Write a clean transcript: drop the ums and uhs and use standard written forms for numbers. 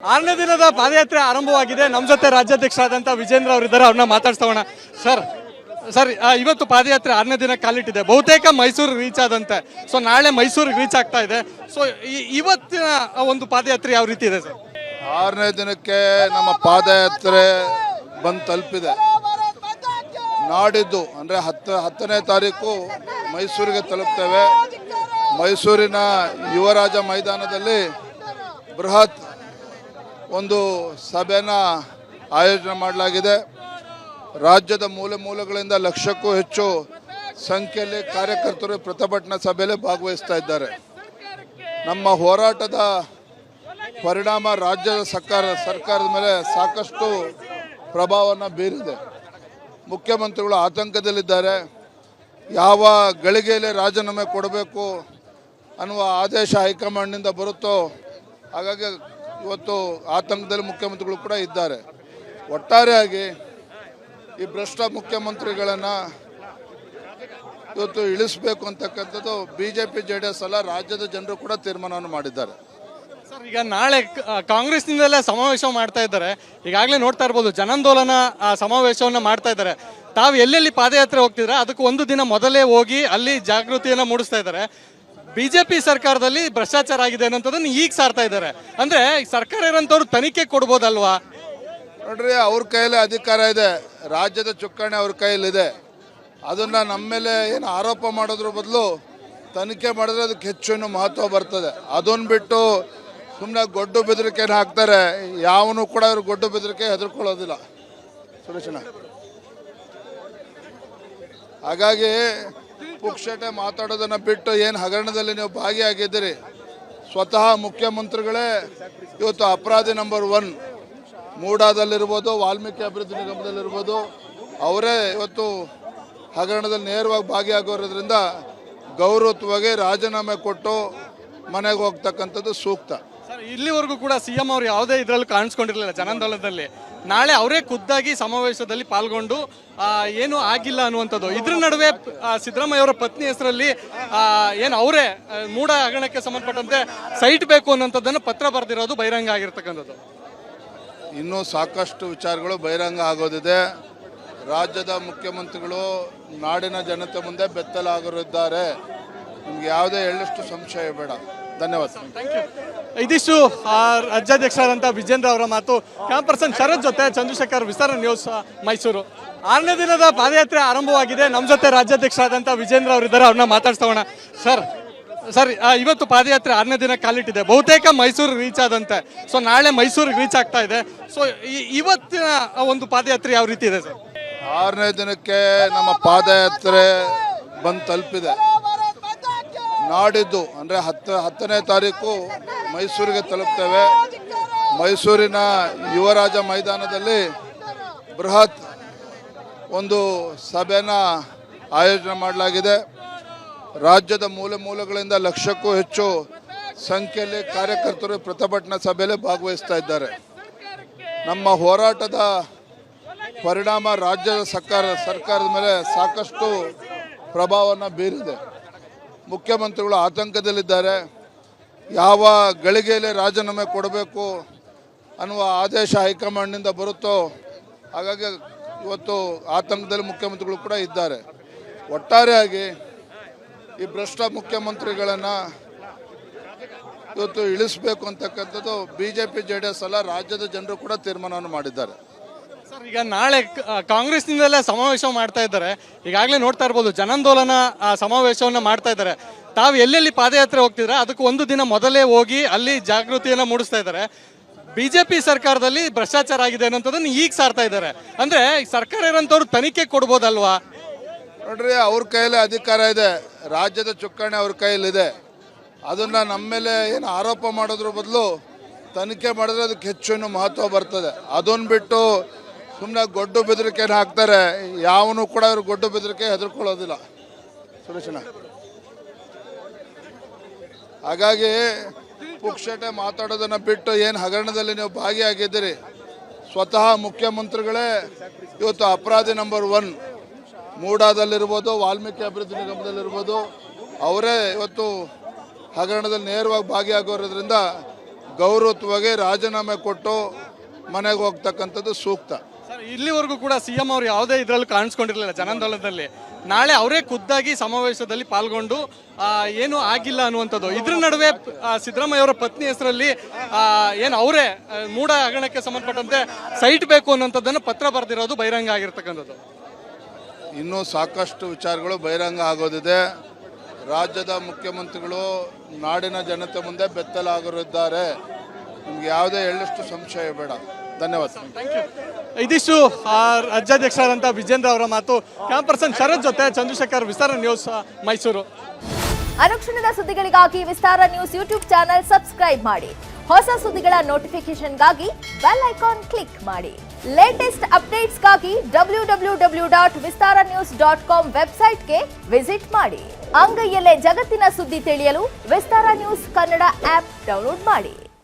6ನೇ ದಿನದ ಪಾದಯಾತ್ರೆ ಆರಂಭವಾಗಿದೆ. ನಮ್ಮ ಜೊತೆ ರಾಜ್ಯಾಧ್ಯಕ್ಷರಾದಂಥ ವಿಜೇಂದ್ರ ಅವರಿದ್ದಾರೆ, ಅವ್ರನ್ನ ಮಾತಾಡ್ಸೋಣ. ಸರ್ ಇವತ್ತು ಪಾದಯಾತ್ರೆ 6ನೇ ದಿನ ಕಾಲಿಟ್ಟಿದೆ. ಬಹುತೇಕ ಮೈಸೂರು ರೀಚ್ ಆದಂತೆ. ಸೊ ನಾಳೆ ಮೈಸೂರಿಗೆ ರೀಚ್ ಆಗ್ತಾ ಇದೆ. ಸೊ ಇವತ್ತಿನ ಒಂದು ಪಾದಯಾತ್ರೆ ಯಾವ ರೀತಿ ಇದೆ ಸರ್? 6ನೇ ದಿನಕ್ಕೆ ನಮ್ಮ ಪಾದಯಾತ್ರೆ ಬಂದು ತಲುಪಿದೆ. ನಾಡಿದ್ದು ಅಂದರೆ 10ನೇ ತಾರೀಕು ಮೈಸೂರಿಗೆ ತಲುಪ್ತೇವೆ. ಮೈಸೂರಿನ ಯುವರಾಜ ಮೈದಾನದಲ್ಲಿ ಬೃಹತ್ ಒಂದು ಸಭೆನ ಆಯೋಜನೆ ಮಾಡಲಾಗಿದೆ. ರಾಜ್ಯದ ಮೂಲೆ ಮೂಲೆಗಳಿಂದ ಲಕ್ಷಕ್ಕೂ ಹೆಚ್ಚು ಸಂಖ್ಯೆಯಲ್ಲಿ ಕಾರ್ಯಕರ್ತರು ಪ್ರತಿಭಟನಾ ಸಭೆಯಲ್ಲಿ ಭಾಗವಹಿಸ್ತಾ ಇದ್ದಾರೆ. ನಮ್ಮ ಹೋರಾಟದ ಪರಿಣಾಮ ರಾಜ್ಯದ ಸರ್ಕಾರದ ಮೇಲೆ ಸಾಕಷ್ಟು ಪ್ರಭಾವವನ್ನು ಬೀರಿದೆ. ಮುಖ್ಯಮಂತ್ರಿಗಳು ಆತಂಕದಲ್ಲಿದ್ದಾರೆ. ಯಾವ ಗಳಿಗೆಯಲ್ಲಿ ರಾಜೀನಾಮೆ ಕೊಡಬೇಕು ಅನ್ನುವ ಆದೇಶ ಹೈಕಮಾಂಡ್ನಿಂದ ಬರುತ್ತೋ ಹಾಗಾಗಿ ಇವತ್ತು ಆತಂಕದಲ್ಲಿ ಮುಖ್ಯಮಂತ್ರಿಗಳು ಕೂಡ ಇದ್ದಾರೆ. ಒಟ್ಟಾರೆಯಾಗಿ ಈ ಭ್ರಷ್ಟ ಮುಖ್ಯಮಂತ್ರಿಗಳನ್ನು ಇವತ್ತು ಇಳಿಸಬೇಕು ಅಂತಕ್ಕಂಥದ್ದು BJP JDS ಅಲ್ಲ, ರಾಜ್ಯದ ಜನರು ಕೂಡ ತೀರ್ಮಾನವನ್ನು ಮಾಡಿದ್ದಾರೆ. ಸರ್, ಈಗ ನಾಳೆ ಕಾಂಗ್ರೆಸ್ನಿಂದಲೇ ಸಮಾವೇಶ ಮಾಡ್ತಾ ಇದ್ದಾರೆ. ಈಗಾಗಲೇ ನೋಡ್ತಾ ಇರ್ಬೋದು, ಜನಾಂದೋಲನ ಸಮಾವೇಶವನ್ನು ಮಾಡ್ತಾ ಇದ್ದಾರೆ. ತಾವು ಎಲ್ಲೆಲ್ಲಿ ಪಾದಯಾತ್ರೆ ಹೋಗ್ತಿದ್ರೆ ಅದಕ್ಕೆ ಒಂದು ದಿನ ಮೊದಲೇ ಹೋಗಿ ಅಲ್ಲಿ ಜಾಗೃತಿಯನ್ನು ಮೂಡಿಸ್ತಾ ಇದ್ದಾರೆ. BJP ಸರ್ಕಾರದಲ್ಲಿ ಭ್ರಷ್ಟಾಚಾರ ಆಗಿದೆ ಅನ್ನೋಂಥದ್ದನ್ನು ಈಗ ಸಾರ್ತಾ ಇದ್ದಾರೆ. ಅಂದ್ರೆ ಸರ್ಕಾರ ಇರೋಂಥವ್ರು ತನಿಖೆ ಕೊಡ್ಬೋದಲ್ವಾ? ನೋಡ್ರಿ, ಅವ್ರ ಕೈಯಲ್ಲಿ ಅಧಿಕಾರ ಇದೆ, ರಾಜ್ಯದ ಚುಕ್ಕಾಣಿ ಅವ್ರ ಕೈಯಲ್ಲಿದೆ. ಅದನ್ನು ನಮ್ಮ ಮೇಲೆ ಏನು ಆರೋಪ ಮಾಡೋದ್ರ ಬದಲು ತನಿಖೆ ಮಾಡಿದ್ರೆ ಅದಕ್ಕೆ ಹೆಚ್ಚು ಮಹತ್ವ ಬರ್ತದೆ. ಅದನ್ನು ಬಿಟ್ಟು ಸುಮ್ಮನೆ ಗೊಡ್ಡು ಬೆದರಿಕೆಯನ್ನು ಹಾಕ್ತಾರೆ. ಯಾವನು ಕೂಡ ಅವ್ರು ಗೊಡ್ಡು ಬೆದರಿಕೆ ಹೆದರ್ಕೊಳ್ಳೋದಿಲ್ಲ ಸುರೇಶನ. ಹಾಗಾಗಿ ಪುಕ್ಷಟೆ ಮಾತಾಡೋದನ್ನು ಬಿಟ್ಟು ಏನು ಹಗರಣದಲ್ಲಿ ನೀವು ಭಾಗಿಯಾಗಿದ್ದೀರಿ, ಸ್ವತಃ ಮುಖ್ಯಮಂತ್ರಿಗಳೇ ಇವತ್ತು ಅಪರಾಧಿ ನಂಬರ್ 1 ಮೂಡಾದಲ್ಲಿರ್ಬೋದು, ವಾಲ್ಮೀಕಿ ಅಭಿವೃದ್ಧಿ ನಿಗಮದಲ್ಲಿರ್ಬೋದು, ಅವರೇ ಇವತ್ತು ಹಗರಣದಲ್ಲಿ ನೇರವಾಗಿ ಭಾಗಿಯಾಗಿರೋದ್ರಿಂದ ಗೌರವವಾಗಿ ರಾಜೀನಾಮೆ ಕೊಟ್ಟು ಮನೆಗೆ ಹೋಗ್ತಕ್ಕಂಥದ್ದು ಸೂಕ್ತ. ಸರ್, ಇಲ್ಲಿವರೆಗೂ ಕೂಡ CM ಅವರು ಯಾವುದೇ ಇದರಲ್ಲಿ ಕಾಣಿಸ್ಕೊಂಡಿರಲಿಲ್ಲ ಜನಾಂದೋಲನದಲ್ಲಿ. ನಾಳೆ ಅವರೇ ಖುದ್ದಾಗಿ ಸಮಾವೇಶದಲ್ಲಿ ಪಾಲ್ಗೊಂಡು ಏನು ಆಗಿಲ್ಲ ಅನ್ನುವಂಥದ್ದು. ಇದ್ರ ನಡುವೆ ಸಿದ್ದರಾಮಯ್ಯ ಅವರ ಪತ್ನಿ ಹೆಸರಲ್ಲಿ ಏನು ಅವರೇ ಮೂಡ ಹಗರಣಕ್ಕೆ ಸಂಬಂಧಪಟ್ಟಂತೆ ಸೈಟ್ ಬೇಕು ಅನ್ನೋಂಥದ್ದನ್ನು ಪತ್ರ ಬರೆದಿರೋದು ಬಹಿರಂಗ ಆಗಿರ್ತಕ್ಕಂಥದ್ದು. ಇನ್ನೂ ಸಾಕಷ್ಟು ವಿಚಾರಗಳು ಬಹಿರಂಗ ಆಗೋದಿದೆ. ರಾಜ್ಯದ ಮುಖ್ಯಮಂತ್ರಿಗಳು ನಾಡಿನ ಜನತೆ ಮುಂದೆ ಬೆತ್ತಲಾಗಿದ್ದಾರೆ. ನಿಮ್ಗೆ ಯಾವುದೇ ಎಳ್ಳಷ್ಟು ಸಂಶಯ ಬೇಡ. ಧನ್ಯವಾದ. Thank you. ಇದಿಷ್ಟು ರಾಜ್ಯಾಧ್ಯಕ್ಷರಾದಂಥ ವಿಜೇಂದ್ರ ಅವರ ಮಾತು. ಕ್ಯಾಂಪರ್ಸನ್ ಶರತ್ ಜೊತೆ ಚಂದ್ರಶೇಖರ್, ವಿಸ್ತಾರ ನ್ಯೂಸ್, ಮೈಸೂರು. 6ನೇ ದಿನದ ಪಾದಯಾತ್ರೆ ಆರಂಭವಾಗಿದೆ. ನಮ್ಮ ಜೊತೆ ರಾಜ್ಯಾಧ್ಯಕ್ಷರಾದಂಥ ವಿಜೇಂದ್ರ ಅವರಿದ್ದಾರೆ, ಅವ್ರನ್ನ ಮಾತಾಡ್ಸೋಣ. ಸರ್ ಇವತ್ತು ಪಾದಯಾತ್ರೆ 6ನೇ ದಿನ ಕಾಲಿಟ್ಟಿದೆ. ಬಹುತೇಕ ಮೈಸೂರು ರೀಚ್ ಆದಂತೆ. ಸೊ ನಾಳೆ ಮೈಸೂರಿಗೆ ರೀಚ್ ಆಗ್ತಾ ಇದೆ. ಸೊ ಇವತ್ತಿನ ಒಂದು ಪಾದಯಾತ್ರೆ ಯಾವ ರೀತಿ ಇದೆ ಸರ್? 6ನೇ ದಿನಕ್ಕೆ ನಮ್ಮ ಪಾದಯಾತ್ರೆ ಬಂದು ತಲುಪಿದೆ. ನಾಡಿದ್ದು ಅಂದರೆ 10ನೇ ತಾರೀಕು ಮೈಸೂರಿಗೆ ತಲುಪ್ತೇವೆ. ಮೈಸೂರಿನ ಯುವರಾಜ ಮೈದಾನದಲ್ಲಿ ಬೃಹತ್ ಒಂದು ಸಭೆನ ಆಯೋಜನೆ ಮಾಡಲಾಗಿದೆ. ರಾಜ್ಯದ ಮೂಲೆ ಮೂಲೆಗಳಿಂದ ಲಕ್ಷಕ್ಕೂ ಹೆಚ್ಚು ಸಂಖ್ಯೆಯಲ್ಲಿ ಕಾರ್ಯಕರ್ತರು ಪ್ರತಿಭಟನಾ ಸಭೆಯಲ್ಲಿ ಭಾಗವಹಿಸ್ತಾ ಇದ್ದಾರೆ. ನಮ್ಮ ಹೋರಾಟದ ಪರಿಣಾಮ ರಾಜ್ಯದ ಸರ್ಕಾರದ ಮೇಲೆ ಸಾಕಷ್ಟು ಪ್ರಭಾವವನ್ನು ಬೀರಿದೆ. ಮುಖ್ಯಮಂತ್ರಿಗಳು ಆತಂಕದಲ್ಲಿದ್ದಾರೆ. ಯಾವ ಗಳಿಗೆಯಲ್ಲಿ ರಾಜೀನಾಮೆ ಕೊಡಬೇಕು ಅನ್ನುವ ಆದೇಶ ಹೈಕಮಾಂಡ್ನಿಂದ ಬರುತ್ತೋ ಹಾಗಾಗಿ ಇವತ್ತು ಆತಂಕದಲ್ಲಿ ಮುಖ್ಯಮಂತ್ರಿಗಳು ಕೂಡ ಇದ್ದಾರೆ. ಒಟ್ಟಾರೆಯಾಗಿ ಈ ಭ್ರಷ್ಟ ಮುಖ್ಯಮಂತ್ರಿಗಳನ್ನು ಇವತ್ತು ಇಳಿಸಬೇಕು ಅಂತಕ್ಕಂಥದ್ದು BJP JDS ಅಲ್ಲ, ರಾಜ್ಯದ ಜನರು ಕೂಡ ತೀರ್ಮಾನವನ್ನು ಮಾಡಿದ್ದಾರೆ. ಸರ್, ಈಗ ನಾಳೆ ಕಾಂಗ್ರೆಸ್ನಿಂದಲೇ ಸಮಾವೇಶ ಮಾಡ್ತಾ ಇದ್ದಾರೆ. ಈಗಾಗಲೇ ನೋಡ್ತಾ ಇರ್ಬೋದು, ಜನಾಂದೋಲನ ಸಮಾವೇಶವನ್ನು ಮಾಡ್ತಾ ಇದ್ದಾರೆ. ತಾವು ಎಲ್ಲೆಲ್ಲಿ ಪಾದಯಾತ್ರೆ ಹೋಗ್ತಿದ್ರೆ ಅದಕ್ಕೆ ಒಂದು ದಿನ ಮೊದಲೇ ಹೋಗಿ ಅಲ್ಲಿ ಜಾಗೃತಿಯನ್ನು ಮೂಡಿಸ್ತಾ ಇದ್ದಾರೆ. BJP ಸರ್ಕಾರದಲ್ಲಿ ಭ್ರಷ್ಟಾಚಾರ ಆಗಿದೆ ಅನ್ನೋಂಥದ್ದನ್ನು ಈಗ ಸಾರ್ತಾ ಇದ್ದಾರೆ. ಅಂದ್ರೆ ಸರ್ಕಾರ ಇರೋಂಥವ್ರು ತನಿಖೆ ಕೊಡ್ಬೋದಲ್ವಾ? ನೋಡ್ರಿ, ಅವ್ರ ಕೈಯಲ್ಲಿ ಅಧಿಕಾರ ಇದೆ, ರಾಜ್ಯದ ಚುಕ್ಕಾಣಿ ಅವ್ರ ಕೈಯಲ್ಲಿದೆ. ಅದನ್ನು ನಮ್ಮ ಮೇಲೆ ಏನು ಆರೋಪ ಮಾಡೋದ್ರ ಬದಲು ತನಿಖೆ ಮಾಡಿದ್ರೆ ಅದಕ್ಕೆ ಹೆಚ್ಚು ಮಹತ್ವ ಬರ್ತದೆ. ಅದನ್ನು ಬಿಟ್ಟು ಸುಮ್ಮನೆ ಗೊಡ್ಡು ಬೆದರಿಕೆಯನ್ನು ಹಾಕ್ತಾರೆ. ಯಾವನು ಕೂಡ ಅವ್ರು ಗೊಡ್ಡು ಬೆದರಿಕೆ ಹೆದರ್ಕೊಳ್ಳೋದಿಲ್ಲ ಸುರೇಶನ. ಹಾಗಾಗಿ ಪುಕ್ಷಟೆ ಮಾತಾಡೋದನ್ನು ಬಿಟ್ಟು ಏನು ಹಗರಣದಲ್ಲಿ ನೀವು ಭಾಗಿಯಾಗಿದ್ದೀರಿ, ಸ್ವತಃ ಮುಖ್ಯಮಂತ್ರಿಗಳೇ ಇವತ್ತು ಅಪರಾಧಿ ನಂಬರ್ 1 ಮೂಡಾದಲ್ಲಿರ್ಬೋದು, ವಾಲ್ಮೀಕಿ ಅಭಿವೃದ್ಧಿ ನಿಗಮದಲ್ಲಿರ್ಬೋದು, ಅವರೇ ಇವತ್ತು ಹಗರಣದಲ್ಲಿ ನೇರವಾಗಿ ಭಾಗಿಯಾಗಿರೋದ್ರಿಂದ ಗೌರವವಾಗಿ ರಾಜೀನಾಮೆ ಕೊಟ್ಟು ಮನೆಗೆ ಹೋಗ್ತಕ್ಕಂಥದ್ದು ಸೂಕ್ತ. ಸರ್ ಇಲ್ಲಿವರೆಗೂ ಕೂಡ ಸಿಎಂ ಅವರು ಯಾವುದೇ ಇದರಲ್ಲೂ ಕಾಣಿಸ್ಕೊಂಡಿರಲಿಲ್ಲ ಜನಾಂದೋಲನದಲ್ಲಿ. ನಾಳೆ ಅವರೇ ಖುದ್ದಾಗಿ ಸಮಾವೇಶದಲ್ಲಿ ಪಾಲ್ಗೊಂಡು ಏನು ಆಗಿಲ್ಲ ಅನ್ನುವಂಥದ್ದು. ಇದ್ರ ನಡುವೆ ಸಿದ್ದರಾಮಯ್ಯ ಅವರ ಪತ್ನಿ ಹೆಸರಲ್ಲಿ ಏನು ಅವರೇ ಮೂಢ ಹಗರಣಕ್ಕೆ ಸಂಬಂಧಪಟ್ಟಂತೆ ಸೈಟ್ ಬೇಕು ಅನ್ನುವಂಥದ್ದನ್ನು ಪತ್ರ ಬರೆದಿರೋದು ಬಹಿರಂಗ ಆಗಿರ್ತಕ್ಕಂಥದ್ದು. ಇನ್ನೂ ಸಾಕಷ್ಟು ವಿಚಾರಗಳು ಬಹಿರಂಗ ಆಗೋದಿದೆ. ರಾಜ್ಯದ ಮುಖ್ಯಮಂತ್ರಿಗಳು ನಾಡಿನ ಜನತೆ ಮುಂದೆ ಬೆತ್ತಲಾಗಿದ್ದಾರೆ. ನಿಮ್ಗೆ ಯಾವುದೇ ಎಳ್ಳಷ್ಟು ಸಂಶಯ ಬೇಡ. ಧನ್ಯವಾದ. Thank you. ಇದಿಷ್ಟು ರಾಜ್ಯಾಧ್ಯಕ್ಷರಾದಂಥ ವಿಜೇಂದ್ರ ಅವರ ಮಾತು. ಕ್ಯಾಂಪರ್ಸನ್ ಶರತ್ ಜೊತೆ ಚಂದ್ರಶೇಖರ್, ವಿಸ್ತಾರ ನ್ಯೂಸ್, ಮೈಸೂರು. ಅನುಕ್ಷಣದ ಸುದ್ದಿಗಳಿಗಾಗಿ ವಿಸ್ತಾರ ನ್ಯೂಸ್ ಯೂಟ್ಯೂಬ್ ಚಾನೆಲ್ ಸಬ್ಸ್ಕ್ರೈಬ್ ಮಾಡಿ. ಹೊಸ ಸುದ್ದಿಗಳ ನೋಟಿಫಿಕೇಶನ್ಗಾಗಿ ಬೆಲ್ ಐಕಾನ್ ಕ್ಲಿಕ್ ಮಾಡಿ. ಲೇಟೆಸ್ಟ್ ಅಪ್ಡೇಟ್ಸ್ಗಾಗಿ www.vistaranews.com ವೆಬ್ಸೈಟ್ಗೆ ವಿಸಿಟ್ ಮಾಡಿ. ಅಂಗೈಯಲ್ಲೇ ಜಗತ್ತಿನ ಸುದ್ದಿ ತಿಳಿಯಲು ವಿಸ್ತಾರ ನ್ಯೂಸ್ ಕನ್ನಡ ಆಪ್ ಡೌನ್ಲೋಡ್ ಮಾಡಿ.